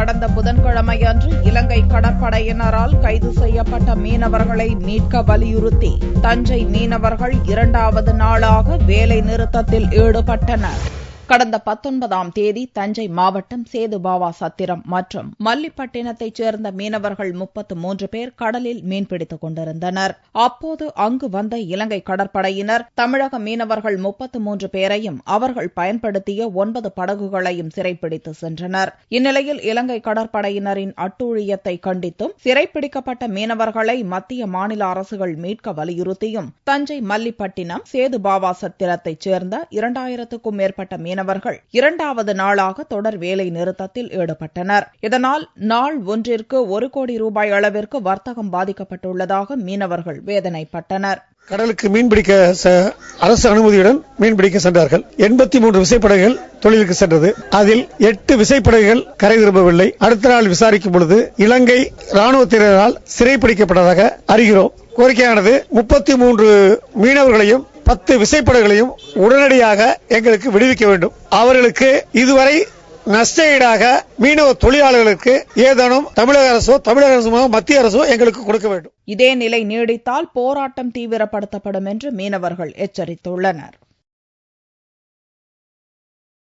கடந்த புதன்கிழமையன்று இலங்கை கடற்படையினரால் கைது செய்யப்பட்ட மீனவர்களை மீட்க வலியுறுத்தி தஞ்சை மீனவர்கள் 2வது நாளாக வேலை நிறுத்தத்தில் ஈடுபட்டனர். கடந்த 19ஆம் தேதி தஞ்சை மாவட்டம் சேதுபாவா சத்திரம் மற்றும் மல்லிப்பட்டினத்தைச் சேர்ந்த மீனவர்கள் 33 பேர் கடலில் மீன்பிடித்துக் கொண்டிருந்தனர். அப்போது அங்கு வந்த இலங்கை கடற்படையினர் தமிழக மீனவர்கள் 33 பேரையும் அவர்கள் பயன்படுத்திய 9 படகுகளையும் சிறைப்பிடித்து சென்றனர். இந்நிலையில் இலங்கை கடற்படையினரின் அட்டூழியத்தை கண்டித்தும் சிறைப்பிடிக்கப்பட்ட மீனவர்களை மத்திய மாநில அரசுகள் மீட்க வலியுறுத்தியும் தஞ்சை மல்லிப்பட்டினம் சேதுபாவா சத்திரத்தைச் சேர்ந்த 2000க்கும் மேற்பட்ட மீனவர்கள் 2வது நாளாக தொடர் வேலை நிறுத்தத்தில் ஈடுபட்டனர். இதனால் நாள் ஒன்றிற்கு 1 கோடி ரூபாய் அளவிற்கு வர்த்தகம் பாதிக்கப்பட்டுள்ளதாக மீனவர்கள் வேதனைப்பட்டனர். கடலுக்கு மீன்பிடிக்க அரசு அனுமதியுடன் மீன்பிடிக்க சென்றார்கள். 83 விசைப்படகுகள் தொழிலுக்கு சென்றது. அதில் 8 விசைப்படகுகள் கரை திரும்பவில்லை. அடுத்த நாள் விசாரிக்கும் பொழுது இலங்கை ராணுவத்தினரால் சிறைப்பிடிக்கப்பட்டதாக அறிகிறோம். கோரிக்கையானது 33 மீனவர்களையும் 10 விசைப்படகுகளையும் உடனடியாக எங்களுக்கு விடுவிக்க வேண்டும். அவர்களுக்கு இதுவரை நஷ்ட ஈடாக மீனவ தொழிலாளர்களுக்கு ஏதேனும் தமிழக அரசோ மத்திய அரசோ எங்களுக்கு கொடுக்க வேண்டும். இதே நிலை நீடித்தால் போராட்டம் தீவிரப்படுத்தப்படும் என்று மீனவர்கள் எச்சரித்துள்ளனர்.